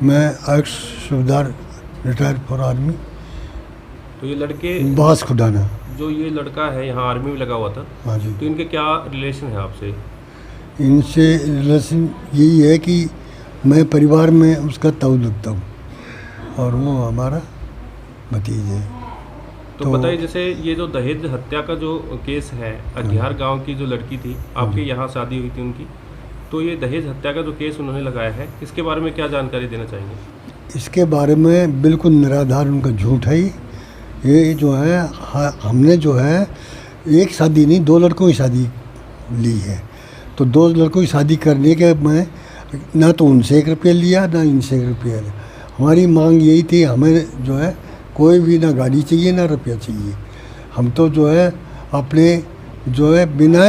मैं एक्स सूबेदार retired for army तो ये लड़के बास खुडाना। जो ये लड़का है यहाँ आर्मी में लगा हुआ था, हाँ जी। तो इनके क्या रिलेशन है आपसे? इनसे रिलेशन यही है कि मैं परिवार में उसका ताऊ लगता हूँ और वो हमारा भतीज है। तो बताइए, जैसे ये जो दहेज हत्या का जो केस है, अग्यार गांव की जो लड़की थी, आपके यहाँ शादी हुई थी उनकी, तो ये दहेज हत्या का जो केस उन्होंने लगाया है, इसके बारे में क्या जानकारी देना चाहेंगे? इसके बारे में बिल्कुल निराधार उनका झूठ है। ये जो है हमने जो है एक शादी नहीं, 2 लड़कों की शादी ली है। तो 2 लड़कों की शादी करने के मैं ना तो उनसे 1 रुपया लिया ना इनसे 1 रुपया लिया। हमारी मांग यही थी, हमें जो है कोई भी ना गाड़ी चाहिए ना रुपया चाहिए। हम तो जो है अपने जो है बिना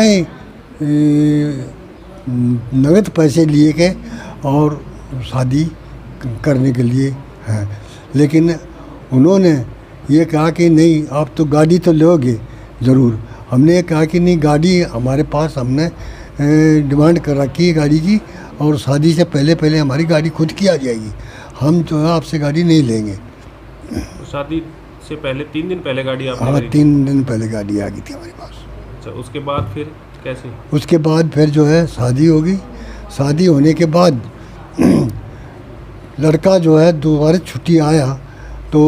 नगद पैसे लिए के और शादी करने के लिए हैं। लेकिन उन्होंने ये कहा कि नहीं, आप तो गाड़ी तो लोगे ज़रूर। हमने कहा कि नहीं, गाड़ी हमारे पास, हमने डिमांड कर रखी है गाड़ी की, और शादी से पहले पहले हमारी गाड़ी खुद की आ जाएगी। हम जो है आपसे गाड़ी नहीं लेंगे। तो शादी से पहले 3 दिन पहले गाड़ी आपने हाँ, खरीदी? 3 दिन पहले गाड़ी आ गई थी हमारे पास। अच्छा, उसके बाद फिर कैसे? उसके बाद फिर जो है शादी हो गई। शादी होने के बाद लड़का जो है दोबारा छुट्टी आया तो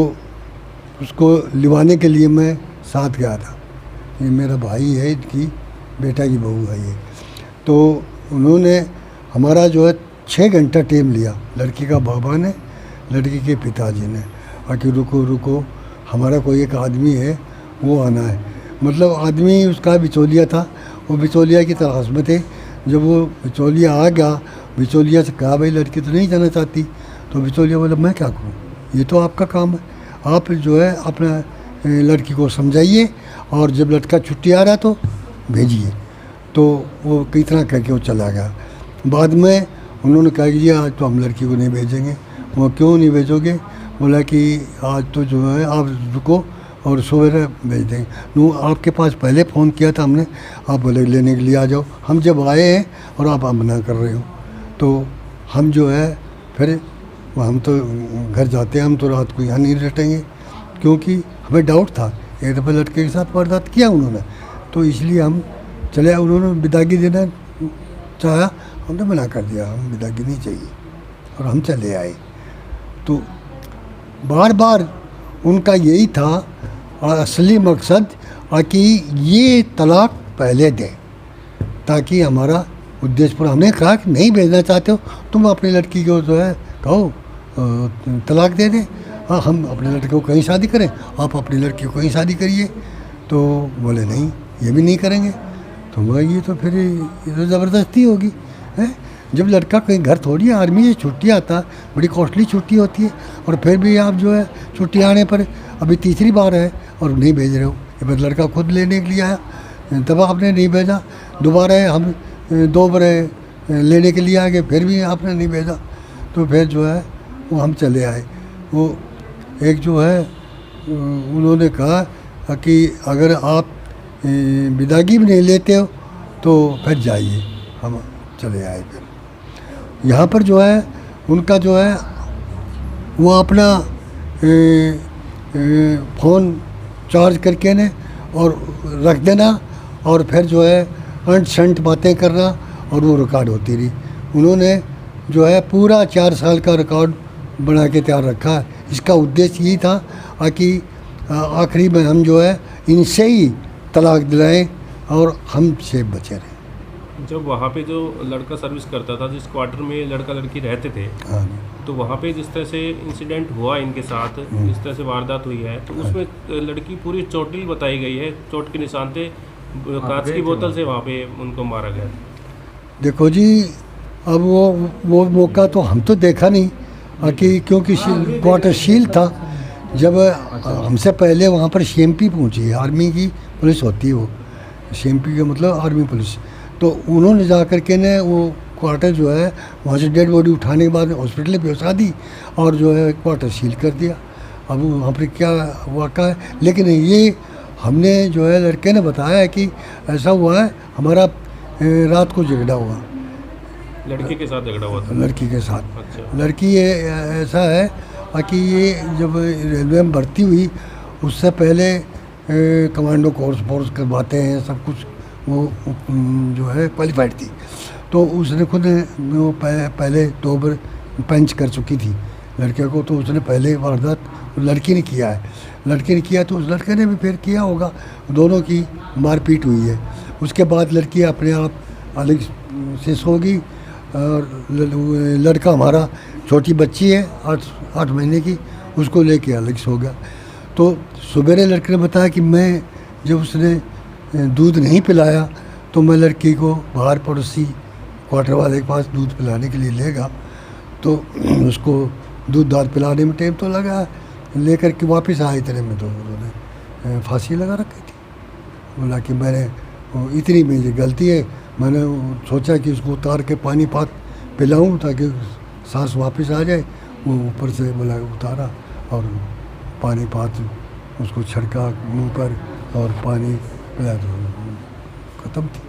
उसको लिवाने के लिए मैं साथ गया था। ये मेरा भाई है, इनकी बेटा की बहू है ये। तो उन्होंने हमारा जो है 6 घंटा टाइम लिया, लड़की का बाबा ने, लड़की के पिताजी ने, कि रुको रुको, हमारा कोई एक आदमी है वो आना है। मतलब आदमी उसका बिचौलिया था, वो बिचौलिया की तलाश में थे। जब वो बिचौलिया आ गया, बिचौलिया से कहा भाई लड़की तो नहीं जाना चाहती। तो बिचौलिया बोला मैं क्या करूँ, ये तो आपका काम है, आप जो है अपना लड़की को समझाइए और जब लड़का छुट्टी आ रहा तो भेजिए। तो वो कई तरह कह के वो चला गया। बाद में उन्होंने कहा कि आज तो हम लड़की को नहीं भेजेंगे। वो क्यों नहीं भेजोगे? बोला कि आज तो जो है आप रुको और सवेरे भेज देंगे। नो, आपके पास पहले फ़ोन किया था हमने, आप बोले लेने के लिए आ जाओ। हम जब आए हैं और आप मना कर रहे हो, तो हम जो है फिर हम तो घर जाते हैं, हम तो रात को यहाँ नहीं रटेंगे, क्योंकि हमें डाउट था एक दफ़ा लड़के के साथ वारदात किया उन्होंने। तो इसलिए हम चले आए। उन्होंने विदागी देना चाहा, हमने मना कर दिया, हम विदागी नहीं चाहिए, और हम चले आए। तो बार बार उनका यही था असली मकसद कि ये तलाक पहले दें ताकि हमारा उद्देश्य पूरा। हमने कहा कि नहीं भेजना चाहते हो तुम अपनी लड़की को जो है कहो तलाक दे दें, हाँ हम अपने लड़के को कहीं शादी करें, आप अपनी लड़की को कहीं शादी करिए। तो बोले नहीं, ये भी नहीं करेंगे। तो मैं ये तो फिर ये तो ज़बरदस्ती होगी है। जब लड़का कहीं घर थोड़ी आर्मी से छुट्टी आता, बड़ी कॉस्टली छुट्टी होती है, और फिर भी आप जो है छुट्टी आने पर अभी तीसरी बार है और नहीं भेज रहे हो। ये फिर लड़का खुद लेने के लिए आया, तब आपने नहीं भेजा। दोबारा हम 2 बार लेने के लिए आ गए, फिर भी आपने नहीं भेजा। तो फिर जो है वो हम चले आए। वो एक जो है उन्होंने कहा कि अगर आप विदागी भी नहीं लेते हो तो फिर जाइए। हम चले आए। फिर यहाँ पर जो है उनका जो है वो अपना फ़ोन चार्ज करके ने और रख देना, और फिर जो है अंट शंट बातें करना, और वो रिकॉर्ड होती रही। उन्होंने जो है पूरा 4 साल का रिकॉर्ड बना के तैयार रखा है। इसका उद्देश्य यही था कि आखिरी में हम जो है इनसे ही तलाक दिलाएं और हम से बचे रहें। जब वहाँ पे जो लड़का सर्विस करता था, जिस क्वार्टर में लड़का लड़की रहते थे, हाँ, तो वहाँ पे जिस तरह से इंसिडेंट हुआ इनके साथ, जिस तरह से वारदात हुई है, तो उसमें लड़की पूरी चोटिल बताई गई है, चोट के निशान थे, कांच की बोतल से वहाँ पे उनको मारा गया। देखो जी, अब वो मौका तो हम तो देखा नहीं कि क्योंकि क्वार्टर शील था। जब हमसे पहले वहाँ पर CMP पहुँची, आर्मी की पुलिस होती है वो, CMP का मतलब आर्मी पुलिस। तो उन्होंने जा कर के ने वो क्वार्टर जो है वहाँ से डेड बॉडी उठाने के बाद हॉस्पिटल में पहुँचा दी और जो है क्वार्टर सील कर दिया। अब वहाँ पर क्या वाक़ा है, लेकिन ये हमने जो है लड़के ने बताया है कि ऐसा हुआ है, हमारा रात को झगड़ा हुआ। लड़के के साथ झगड़ा हुआ था? लड़की के साथ। अच्छा। लड़की ये ऐसा है कि ये जब रेलवे में भर्ती हुई उससे पहले कमांडो कोर्स करवाते हैं सब कुछ, वो जो है क्वालिफाइड थी। तो उसने खुद वो पहले 2 बार पंच कर चुकी थी लड़के को, तो उसने पहले वारदात लड़की ने किया है। लड़के ने किया तो उस लड़के ने भी फिर किया होगा, दोनों की मारपीट हुई है। उसके बाद लड़की अपने आप अलग से सो गई और लड़का हमारा छोटी बच्ची है 8 महीने की, उसको लेके अलग सो गया। तो सवेरे लड़के ने बताया कि मैं जब उसने दूध नहीं पिलाया तो मैं लड़की को बाहर पड़ोसी क्वार्टर वाले के पास दूध पिलाने के लिए ले गया, तो उसको दूध दाद पिलाने में टाइम तो लगा, लेकर के वापस आए इतने में तो उन्होंने फांसी लगा रखी थी। बोला कि मैंने इतनी मेरी गलती है, मैंने सोचा कि उसको उतार के पानी पात पिलाऊं ताकि सांस वापस आ जाए। वो ऊपर से बोला उतारा और पानी पात उसको छिड़का मुंह पर और पानी पिला तो ख़त्म थी।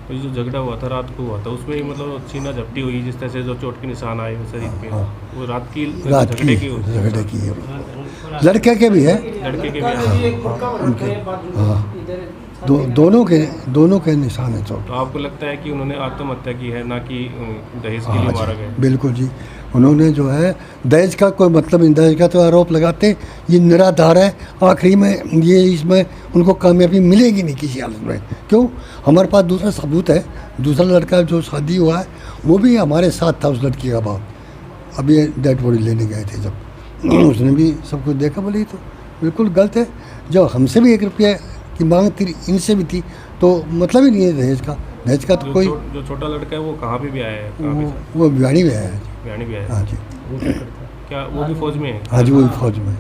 तो ये जो झगड़ा हुआ था रात को हुआ था, उसमें मतलब छीना झपटी हुई, जिस तरह से जो चोट के निशान आए वो शरीर पे, वो रात की झगड़े की है। लड़के के भी है, लड़के के भी। दोनों के निशान है चोट। तो आपको लगता है कि उन्होंने आत्महत्या की है, ना कि दहेज के लिए मारा गया? बिल्कुल जी, उन्होंने जो है दहेज का कोई मतलब नहीं, दहेज का तो आरोप लगाते ये निराधार है। आखिरी में ये इसमें उनको कामयाबी मिलेगी नहीं किसी हालत में। क्यों? हमारे पास दूसरा सबूत है, दूसरा लड़का जो शादी हुआ है वो भी हमारे साथ था, उस लड़की का बाप। अभी डेड बॉडी लेने गए थे जब उसने भी सब कुछ देखा। बोले तो बिल्कुल गलत है, जो हमसे भी 1 रुपया की मांग थी, इनसे भी थी, तो मतलब ही नहीं है दहेज का। दहेज का तो कोई जो छोटा लड़का है वो कहाँ पे भी आया है? वो भिवानी में आया है। भिवानी भी आया है? हाँ जी। वो क्या करता है? क्या वो भी फौज में है? हाँ जी, वो भी फौज में।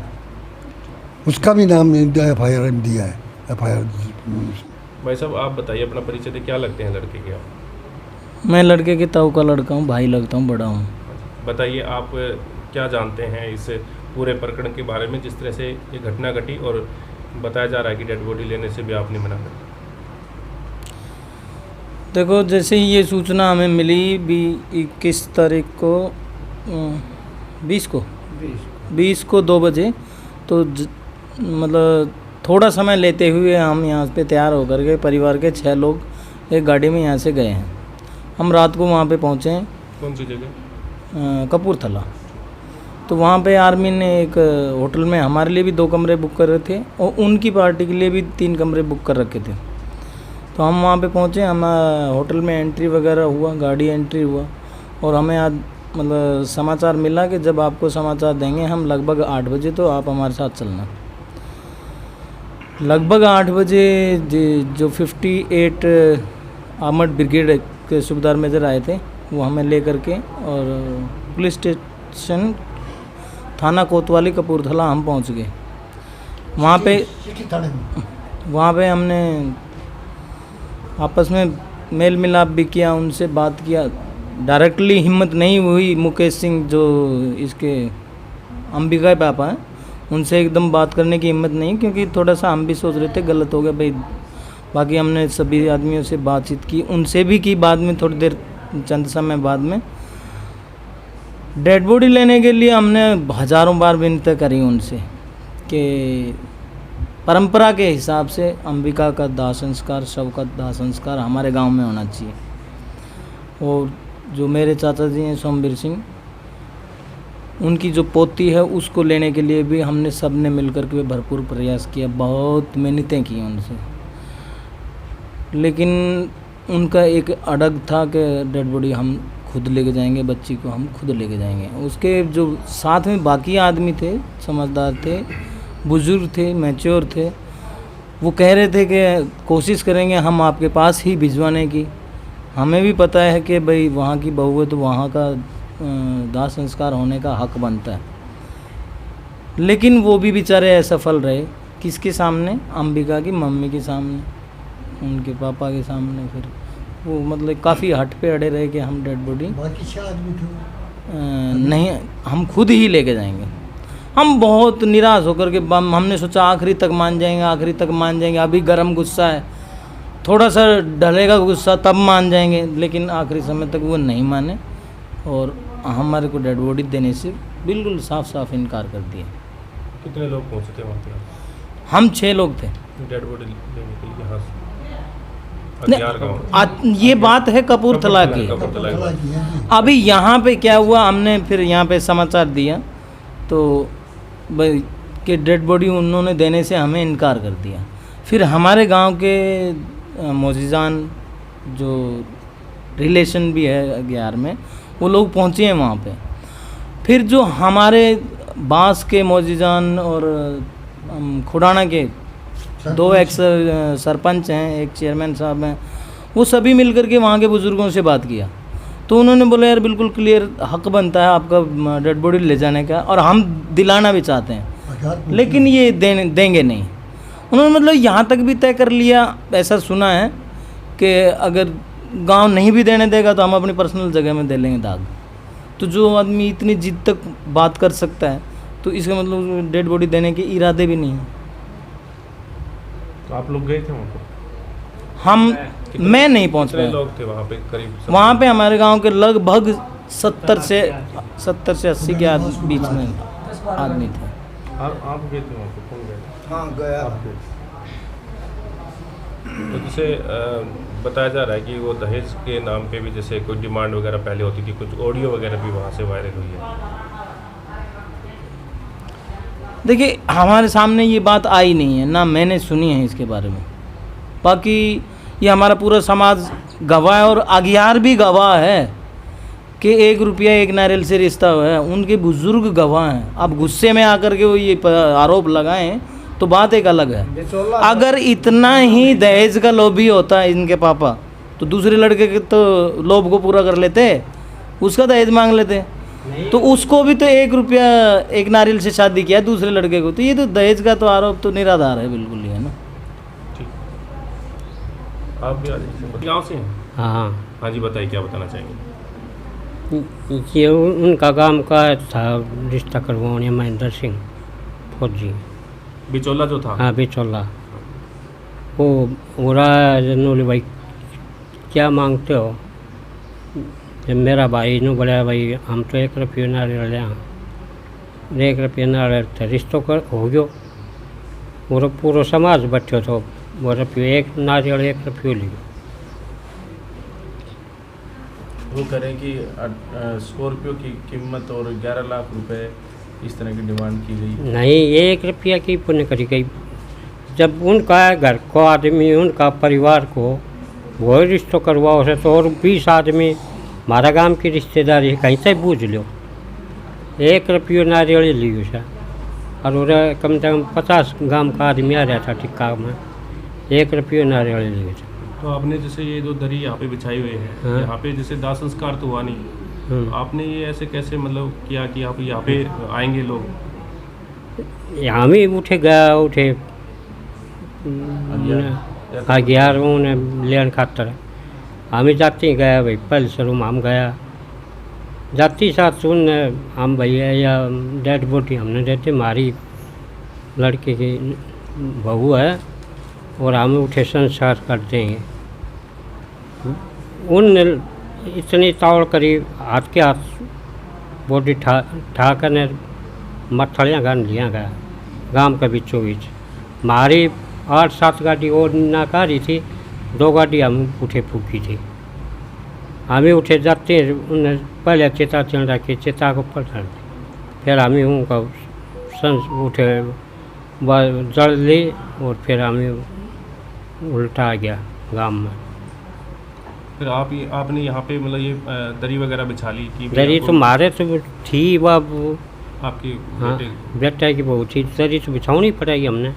उसका भी नाम FIR में दिया है, FIR। भाई साहब आप बताइए अपना परिचय दे, क्या लगते हैं लड़के के आप? मैं लड़के के ताऊ का लड़का हूँ, भाई लगता हूँ, बड़ा हूँ। बताइए आप क्या जानते हैं इस पूरे प्रकरण के बारे में, जिस तरह से ये घटना घटी और बताया जा रहा है कि डेड बॉडी लेने से भी आपने मना कर? देखो, जैसे ही ये सूचना हमें मिली 21 तारीख को 20 को 2 बजे, तो मतलब थोड़ा समय लेते हुए हम यहाँ पे तैयार होकर के परिवार के 6 लोग एक गाड़ी में यहाँ से गए हैं। हम रात को वहाँ पे पहुँचे हैं। कौन सी जगह? कपूरथला। तो वहाँ पे आर्मी ने एक होटल में हमारे लिए भी 2 कमरे बुक कर रहे थे और उनकी पार्टी के लिए भी 3 कमरे बुक कर रखे थे। तो हम वहाँ पे पहुँचे, हम होटल में एंट्री वगैरह हुआ, गाड़ी एंट्री हुआ और हमें आज मतलब समाचार मिला कि जब आपको समाचार देंगे हम लगभग 8 बजे, तो आप हमारे साथ चलना। लगभग 8 बजे जो 58 आर्मड ब्रिगेड के सूबेदार मेजर आए थे, वो हमें ले करके और पुलिस स्टेशन थाना कोतवाली कपूरथला हम पहुंच गए। वहाँ पे हमने आपस में मेल मिलाप भी किया, उनसे बात किया। डायरेक्टली हिम्मत नहीं हुई, मुकेश सिंह जो इसके अंबिका के पापा हैं, उनसे एकदम बात करने की हिम्मत नहीं, क्योंकि थोड़ा सा हम भी सोच रहे थे गलत हो गया भाई। बाकी हमने सभी आदमियों से बातचीत की, उनसे भी की बाद में, थोड़ी देर चंद समय बाद में। डेड बॉडी लेने के लिए हमने हज़ारों बार विनती करी उनसे कि परंपरा के हिसाब से अंबिका का दाह संस्कार, शव का दाह संस्कार हमारे गांव में होना चाहिए। और जो मेरे चाचा जी हैं सोमवीर सिंह, उनकी जो पोती है उसको लेने के लिए भी हमने सब ने मिलकर के भरपूर प्रयास किया, बहुत मिन्नतें की उनसे, लेकिन उनका एक अड़ग था कि डेड बॉडी हम खुद लेके जाएंगे, बच्ची को हम खुद लेके जाएंगे। उसके जो साथ में बाकी आदमी थे, समझदार थे, बुजुर्ग थे, मैच्योर थे, वो कह रहे थे कि कोशिश करेंगे हम आपके पास ही भिजवाने की। हमें भी पता है कि भाई वहाँ की बहू है तो वहाँ का दाह संस्कार होने का हक बनता है, लेकिन वो भी बेचारे असफल रहे। किसके सामने? अंबिका की मम्मी के सामने, उनके पापा के सामने। फिर वो मतलब काफ़ी हट पे अड़े रहे कि हम डेड बॉडी नहीं, हम खुद ही लेके जाएंगे। हम बहुत निराश होकर के हमने सोचा आखिरी तक मान जाएंगे, आखिरी तक मान जाएंगे। अभी गर्म गुस्सा है, थोड़ा सा ढलेगा गुस्सा तब मान जाएंगे, लेकिन आखिरी समय तक वो नहीं माने और हमारे को डेड बॉडी देने से बिल्कुल साफ साफ इनकार कर दिया। कितने लोग पहुंचे थे वहाँ पे? हम 6 लोग थे। डेड बॉडी लेने के लिए यहाँ से नहीं, अग्यार गाँव? ये बात है कपूरथला की। कपूरथला की। अभी यहाँ पे क्या हुआ, हमने फिर यहाँ पे समाचार दिया तो भाई कि डेड बॉडी उन्होंने देने से हमें इनकार कर दिया। फिर हमारे गांव के मोजीजान जो रिलेशन भी है अग्यार में, वो लोग पहुँचे हैं वहाँ पे। फिर जो हमारे बांस के मोजीजान और खुडाना के 2 एक्स सरपंच हैं, एक चेयरमैन साहब हैं, वो सभी मिलकर के वहाँ के बुज़ुर्गों से बात किया तो उन्होंने बोला यार बिल्कुल क्लियर हक बनता है आपका डेड बॉडी ले जाने का और हम दिलाना भी चाहते हैं, लेकिन ये देंगे नहीं। उन्होंने मतलब यहाँ तक भी तय कर लिया, ऐसा सुना है कि अगर गांव नहीं भी देने देगा तो हम अपनी पर्सनल जगह में दे लेंगे दाग। तो जो आदमी इतनी जिद तक बात कर सकता है तो इसका मतलब डेड बॉडी देने के इरादे भी नहीं है। तो आप लोग गए थे वहाँ पर? मैं नहीं पहुँच कितने पाया। लोग थे वहाँ पे करीब? वहाँ पे हमारे गांव के लगभग 70 से 80 के बीच में आदमी थे। आप गए थे वहाँ पे? कौन गए? हाँ गया। तो जैसे बताया जा रहा है कि वो दहेज के नाम पे भी जैसे कोई डिमांड वगैरह पहले होती थी, कुछ ऑडियो वगैरह भी वहाँ से वायरल हुई है। देखिए हमारे सामने ये बात आई नहीं है, ना मैंने सुनी है इसके बारे में। बाकी ये हमारा पूरा समाज गवाह है और अगियार भी गवाह है कि 1 रुपया 1 नारियल से रिश्ता हुआ है, उनके बुजुर्ग गवाह हैं। अब गुस्से में आकर के वो ये आरोप लगाएं तो बात एक अलग है। अगर इतना ही दहेज का लोभी होता है इनके पापा तो दूसरे लड़के के तो लोभ को पूरा कर लेते, उसका दहेज मांग लेते। तो उसको भी तो 1 रुपया 1 नारियल से शादी किया दूसरे लड़के को, तो ये तो दहेज का तो आरोप तो निराधार है बिल्कुल ही, है ना। आप भी गाँव से हैं? हाँ हाँ जी, बताइए क्या बताना चाहेंगे? ये उनका काम का था रिश्ता करवाने, महेंद्र सिंह फौजी। बिचौला जो था? हाँ बिचौला। वो बोला नूली भाई क्या मांगते हो? जब मेरा भाई ने बोला भाई हम तो 1 रुपये नारियल ले, 1 रुपये नारियल था रिश्तों कर हो गयो। वो पूरा समाज बैठो तो वो रुपये 1 नारियल 1 रुपये लियो। वो करें कि स्कॉर्पियो की कीमत और 11 लाख रुपए इस तरह की डिमांड की गई। नहीं 1 रुपया की पुण्य करी गई। जब उनका घर को आदमी, उनका परिवार को वो रिश्तों करवाओ से तो और 20 आदमी हमारा गांव की रिश्तेदारी कहीं से बूझ लो। 1 रुपये नारियल लियो सर, और कम से कम 50 गांव का आदमी आ रहा था टिक्का में, 1 रुपये नारियल लियो था। तो आपने जैसे ये जो दरी यहाँ पे बिछाई हुई है, हाँ। यहाँ पे जैसे दाह संस्कार तो हुआ नहीं, तो आपने ये ऐसे कैसे मतलब किया कि आप यहाँ पे आएंगे लोग? हम ही उठे गया उठे अगियार उन्हें लेन खातर हम ही जाती गया भाई, पहले शुरू में हम गया जाती साथ सुन हम भैया या डेड बॉडी हमने देते, हमारी लड़के की बहू है और हम उठे संस्कार कर देंगे। उन इतनी तावड़ करी, हाथ के हाथ बॉडी ठा कर मथलियाँ गन लिया गया गांव के बीचों बीच। हमारी 8-7 गाड़ी और नाकारी थी, 2 गाड़ी हम उठे फूकी थी। हम ही उठे जाते उन्हें पहले चिता चल रखी, चिता को पकड़ फिर हम ही उनका उठे जड़ ली और फिर हम उल्टा आ गया गांव में। फिर आपने यहाँ पे मतलब ये दरी वगैरह बिछा ली कि दरी तो मारे तो थी बाबू, आपकी हाँ बेटा की बहू थी, दरी तो बिछानी पड़ेगी हमने।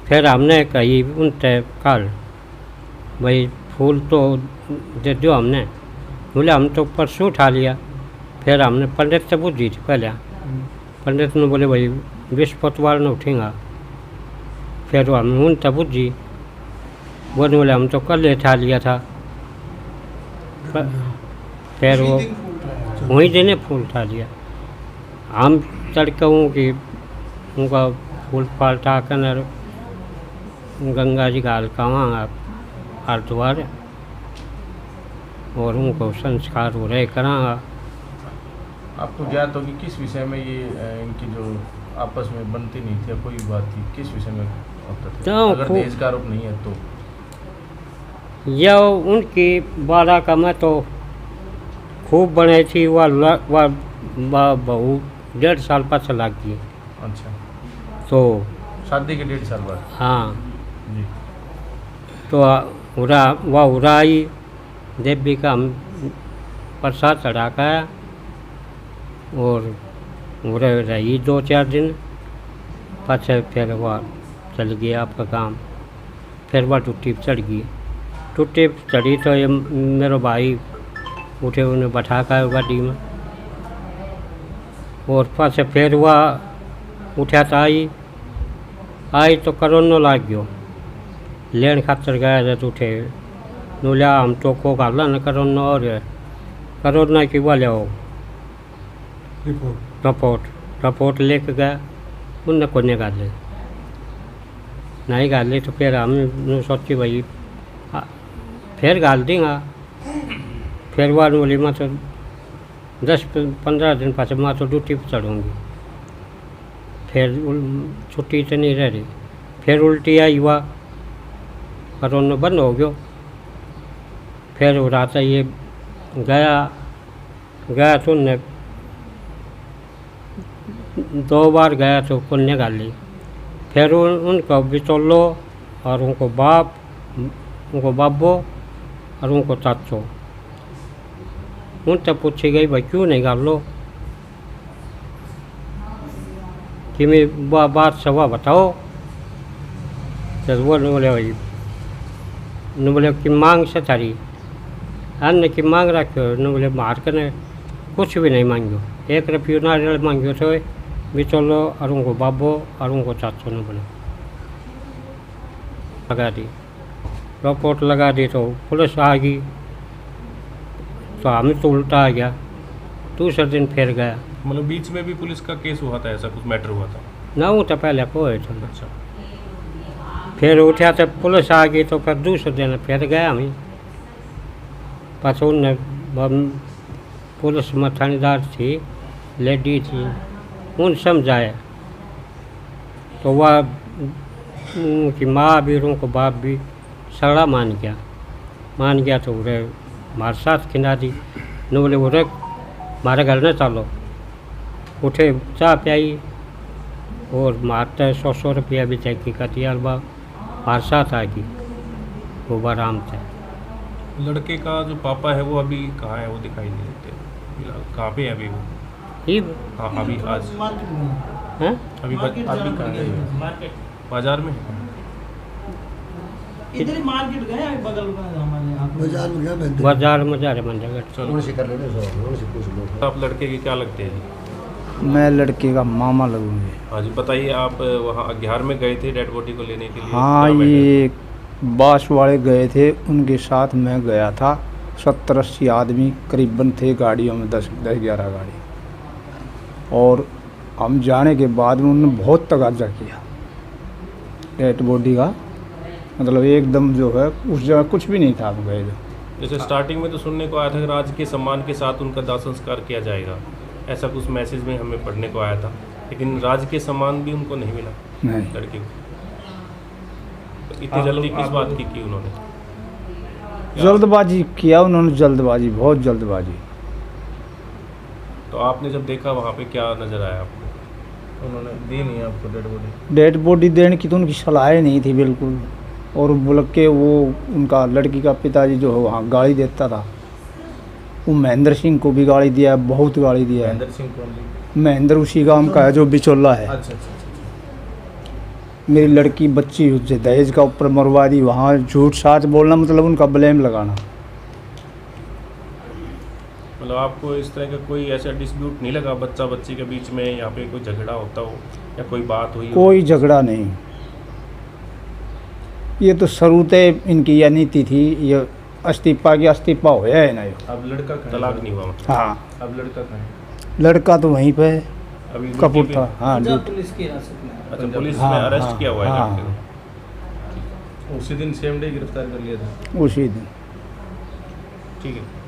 फिर हमने कही उनसे कल भाई फूल तो दे दो, हमने बोले हम तो परसों उठा लिया। फिर हमने पंडित से पूछी थी पहले, पंडित ने बोले भाई बृहस्पतिवार ने उठेगा। फिर हम उनसे पूछी, बोले हम तो कल उठा लिया था। फिर वो वहीं देने फूल उठा लिया। हम तड़के कि उनका फूल पलटा कर गंगा जी का हल्का हरिद्वार और उनको संस्कार हो रहे करांगा। आपको ज्ञात होगी किस विषय में ये इनकी जो आपस में बनती नहीं थी या कोई बात थी, किस विषय में होता था? तो अगर दहेज का आरोप नहीं है तो यह उनकी बारह का मैं तो खूब बने थी, वह बहू 1.5 साल पास लग गई। अच्छा, तो शादी के 1.5 साल बाद? हाँ, जी। तो वह उड़ाई देवी का हम प्रसाद चढ़ा का और उड़े रही 2-4 दिन, पाछे फिर वह चल गया आपका काम। फिर वह टुट्टी पर चढ़ गई। टुट्टी पर चढ़ी तो ये मेरे भाई उठे, उन्हें बैठा कर गाड़ी में, और पाछे फिर वह उठा तो आई तो करोनो लाग गयो। लेन खातर गया तो उठे नूलिया हम तो को गाला न करोना, और करोना की वाले हो रिपोर्ट लेके गया, उनने को नहीं गाले, नहीं गाले तो फिर हम सोची भाई फिर गाल देंगा। फिर वह बोली मैं तो 10-15 दिन पास मैं तो ड्यूटी पर चढ़ूँगी। फिर छुट्टी तो नहीं रह रही, फिर उल्टी आई हुआ, करोना बंद हो गया। फिर वो रात ये गया तो उनने 2 बार गया तो पुण्य गाली। फिर उनको बिचौलो और उनको बाबो और उनको चाचो, उनसे पूछी गई भाई क्यों नहीं गाल लो, कि मैं वह बात सवा बताओ। तो वो बोले भाई न बोले कि मांग से तारी अन्न की मांग रखो, न बोले मार कर कुछ भी नहीं मांगो, 1 रुपये नारियल मांगो तो बिचौलो और उनको बाबो और उनको चाचो ने बोले लगा दी। रिपोर्ट लगा दी तो पुलिस आ गई, तो हमें तो उल्टा आ गया। दूसरे दिन फिर गया, मतलब बीच में भी पुलिस का केस हुआ था, ऐसा कुछ मैटर हुआ था? ना वो तो पहले कोई था। अच्छा, फिर उठा तो पुलिस आ गई, तो फिर दूसरे दिन फिर गया हमें। पास उनने पुलिस में थानेदार थी, लेडी थी, उन समझाया तो वह उनकी माँ भी और उनको बाप भी सड़ा मान गया तो उरे हमारे साथ खिला दी। न बोले उरे हमारे घर न चलो, उठे चाय पियाई और मारते 100 रुपया भी चेक की कती अलबा हमारे साथ आ गई। वो आराम से लड़के का जो पापा है वो अभी कहाँ है? वो दिखाई नहीं देते, कहाँ पे है अभी वो? ही हाँ, अभी आज हैं अभी कहाँ है? बाजार में है? इधर ही मार्केट गए बगल में हमारे बाजार में गया मैं बाजार में जा रहे मंदिर। चलो, से कर लेने से पूछ लो। आप लड़के के क्या लगते हैं जी? मैं लड़के का मामा लगूंगी। हाँ जी, बताइए। आप वहाँ अग्यार में गए थे डेड बॉडी को लेने के लिए? हाँ, क्या ये बास वाले गए थे, उनके साथ मैं गया था। 70-80 आदमी करीबन थे गाड़ियों में, 10-11 गाड़ी। और हम जाने के बाद में उन्होंने बहुत तगाजा किया डेड बॉडी का, मतलब एकदम जो है उस जगह कुछ भी नहीं था। हम गए जैसे स्टार्टिंग में तो सुनने को आया था कि राजकीय सम्मान के साथ उनका दाह संस्कार किया जाएगा, ऐसा कुछ मैसेज में हमें पढ़ने को आया था, लेकिन राजकीय सम्मान भी उनको नहीं मिला नहीं। लड़के को। तो इतनी जल्दी किस बात की उन्होंने? जल्दबाजी किया उन्होंने, जल्दबाजी, बहुत जल्दबाजी। तो आपने जब देखा वहाँ पे क्या नज़र आया आपको? उन्होंने दी नहीं आपको डेड बॉडी? डेड बॉडी देने की तो उनकी सलाह ही नहीं थी बिल्कुल। और बल्कि वो उनका लड़की का पिताजी जो है वहाँ गाली देता था, वो महेंद्र सिंह को भी गाली दिया, बहुत गाली दिया है। महेंद्र सिंह कौन? महेंद्र उसी गांव का है जो बिचौला है। अच्छा। मेरी लड़की बच्ची उससे दहेज का ऊपर मरवा दी, वहाँ झूठ साच बोलना, मतलब उनका ब्लेम लगाना। मतलब आपको इस तरह का कोई ऐसा डिस्प्यूट नहीं लगा बच्चा बच्ची के बीच में, यहाँ पे कोई झगड़ा होता हो या कोई बात हुई हो? कोई झगड़ा नहीं, ये तो शुरूते इनकी यह नीति थी, ये इस्तीफा होया है ना ये। अब लड़का तलाक नहीं हुआ मतलब? हाँ, अब लड़का कहाँ है? लड़का तो वहीं पे है, अभी कपूरथला। हाँ, पंजाब पुलिस की हिरासत में। अच्छा, पुलिस हाँ, ने अरेस्ट हाँ, किया हुआ है हाँ। लड़के को। उसी दिन सेम डे गिरफ्तार कर लिया था। उसी दिन। ठीक है।